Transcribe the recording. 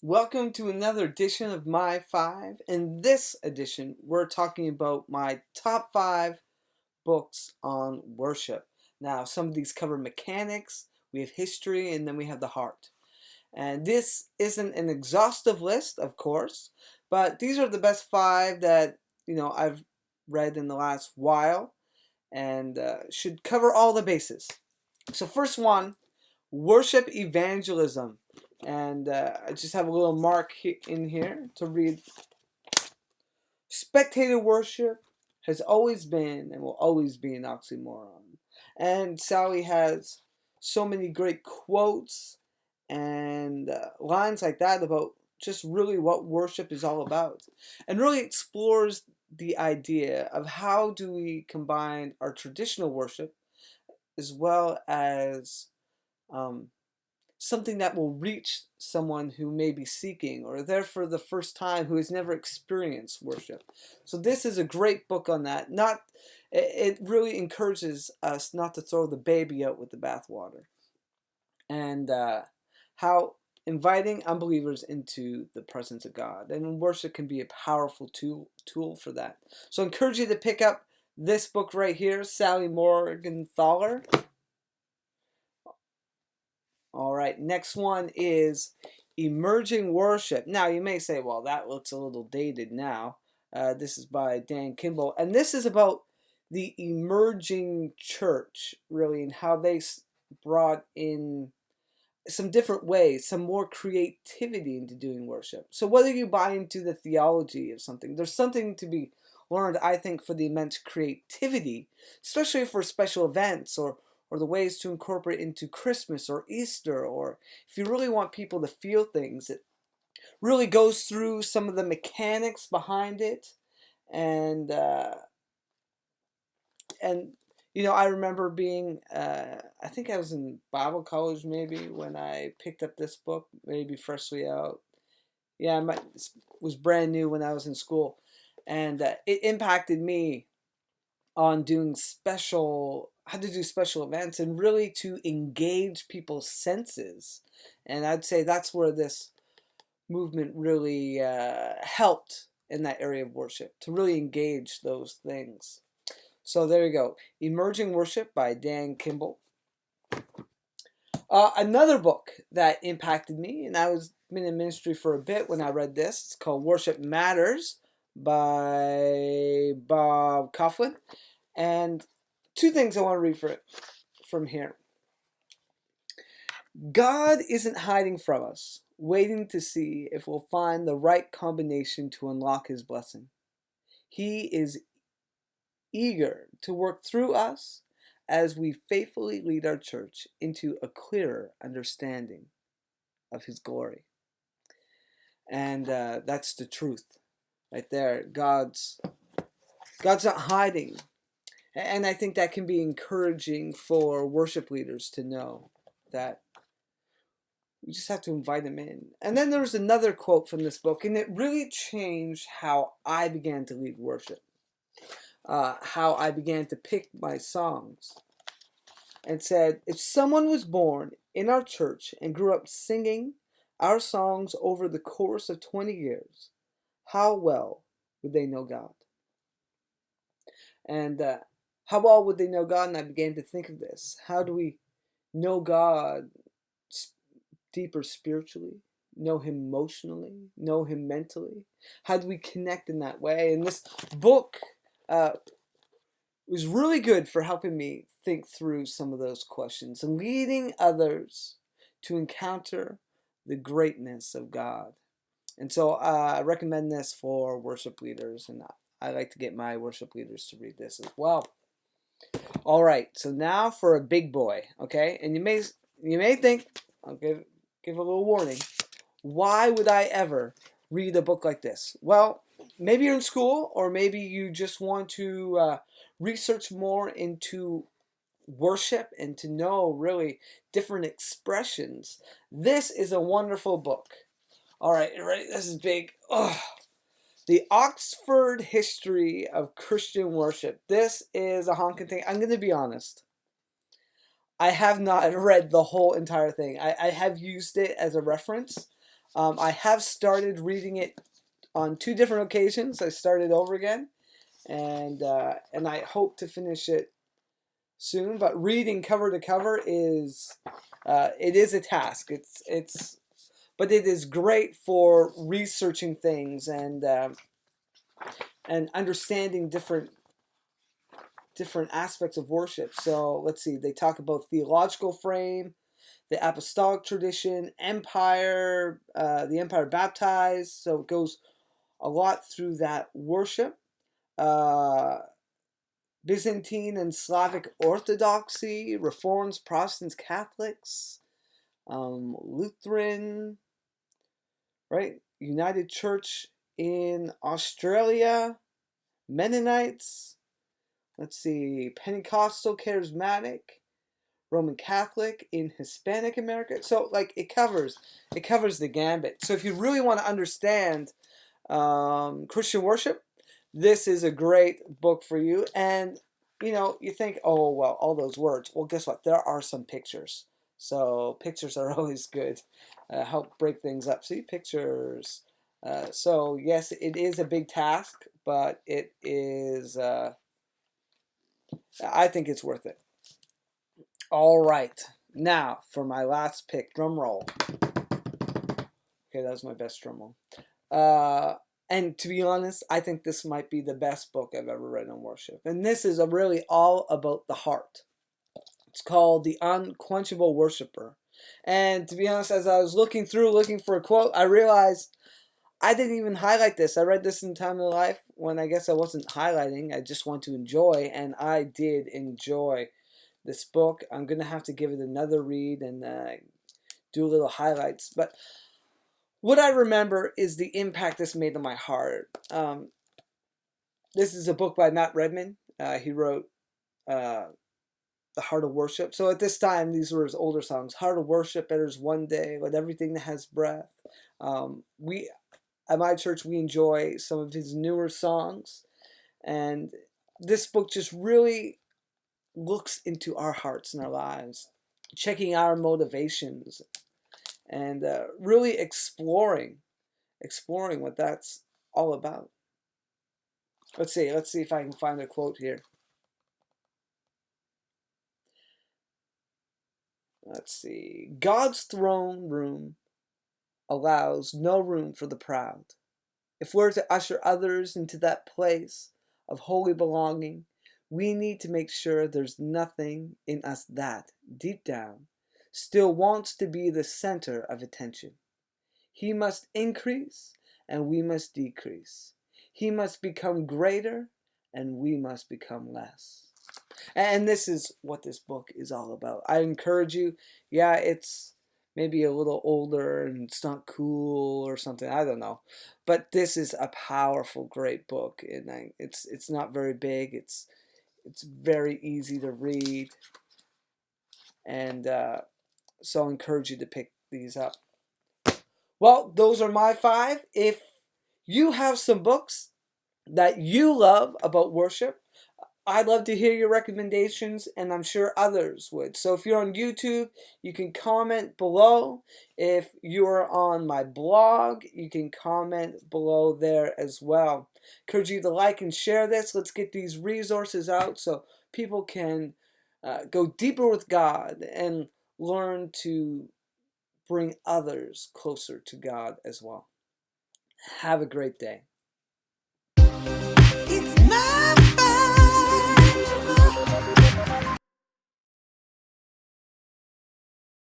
Welcome to another edition of My Five. In this edition, we're talking about my top five books on worship. Now, some of these cover mechanics, we have history, and then we have the heart. And this isn't an exhaustive list, of course, but these are the best five that I've read in the last while, and should cover all the bases. So, first one, worship evangelism. And I just have a little mark in here to read. Spectator worship has always been and will always be an oxymoron. And Sally has so many great quotes and lines like that about just really what worship is all about, and really explores the idea of how do we combine our traditional worship as well as um, something that will reach someone who may be seeking or there for the first time, who has never experienced worship. So this is a great book on that. Not It really encourages us not to throw the baby out with the bathwater, and how inviting unbelievers into the presence of God, and worship can be a powerful tool for that. So I encourage you to pick up this book right here, Sally Morgenthaler. All right, next one is Emerging Worship. Now, you may say, well, that looks a little dated now. This is by Dan Kimball, and this is about the emerging church, really, and how they brought in some different ways, some more creativity into doing worship. So, whether you buy into the theology of something, there's something to be learned, I think, for the immense creativity, especially for special events or the ways to incorporate into Christmas or Easter, or if you really want people to feel things, it really goes through some of the mechanics behind it, and and I remember being, I think I was in Bible college maybe when I picked up this book, maybe freshly out. Yeah, it was brand new when I was in school, and it impacted me on how to do special events and really to engage people's senses. And I'd say that's where this movement really helped in that area of worship, to really engage those things. So there you go. Emerging Worship by Dan Kimball. Another book that impacted me, and I was been in ministry for a bit when I read this. It's called Worship Matters by Bob Kauflin. And two things I want to read from here. God isn't hiding from us, waiting to see if we'll find the right combination to unlock his blessing. He is eager to work through us as we faithfully lead our church into a clearer understanding of his glory. And that's the truth right there. God's not hiding. And I think that can be encouraging for worship leaders to know that we just have to invite him in. And then there was another quote from this book, and it really changed how I began to lead worship, how I began to pick my songs. And said, if someone was born in our church and grew up singing our songs over the course of 20 years, how well would they know God? And how well would they know God? And I began to think of this. How do we know God deeper spiritually? Know him emotionally? Know him mentally? How do we connect in that way? And this book was really good for helping me think through some of those questions and leading others to encounter the greatness of God. And so I recommend this for worship leaders, and I like to get my worship leaders to read this as well. All right, so now for a big boy, okay? And you may think, I'll give a little warning. Why would I ever read a book like this? Well, maybe you're in school, or maybe you just want to research more into worship and to know really different expressions. This is a wonderful book. All right, ready? This is big. Oh, the Oxford History of Christian Worship. This is a honking thing. I'm going to be honest. I have not read the whole entire thing. I have used it as a reference. I have started reading it on 2 different occasions. I started over again, and I hope to finish it soon. But reading cover to cover is it is a task. But it is great for researching things and understanding different aspects of worship. So let's see. They talk about theological frame, the apostolic tradition, empire, the empire baptized. So it goes a lot through that worship. Byzantine and Slavic Orthodoxy, Reforms, Protestants, Catholics, Lutheran, right? United Church in Australia, Mennonites, let's see, Pentecostal, Charismatic, Roman Catholic in Hispanic America. So like it covers the gambit. So if you really want to understand Christian worship, this is a great book for you. And you think, oh well, all those words. Well, guess what? There are some pictures. So pictures are always good. Help break things up. See pictures. So yes, it is a big task, but it is. I think it's worth it. All right, now for my last pick. Drum roll. Okay, that was my best drum roll. And to be honest, I think this might be the best book I've ever read on worship. And this is really all about the heart. It's called The Unquenchable Worshipper. And to be honest, as I was looking for a quote, I realized I didn't even highlight this. I read this in Time of Life when I guess I wasn't highlighting. I just want to enjoy, and I did enjoy this book. I'm going to have to give it another read and do little highlights. But what I remember is the impact this made on my heart. This is a book by Matt Redman. He wrote The Heart of Worship. So at this time, these were his older songs. Heart of Worship, Better One Day, Let Everything That Has Breath. At my church, we enjoy some of his newer songs. And this book just really looks into our hearts and our lives, checking our motivations, and really exploring what that's all about. Let's see if I can find a quote here. Let's see. God's throne room allows no room for the proud. If we're to usher others into that place of holy belonging, we need to make sure there's nothing in us that, deep down, still wants to be the center of attention. He must increase and we must decrease. He must become greater and we must become less. And this is what this book is all about. I encourage you, yeah, it's maybe a little older and it's not cool or something, I don't know. But this is a powerful, great book. And it's not very big. It's very easy to read. And so I encourage you to pick these up. Well, those are my 5. If you have some books that you love about worship, I'd love to hear your recommendations, and I'm sure others would. So if you're on YouTube, you can comment below. If you're on my blog, you can comment below there as well. Encourage you to like and share this. Let's get these resources out so people can go deeper with God and learn to bring others closer to God as well. Have a great day. It's my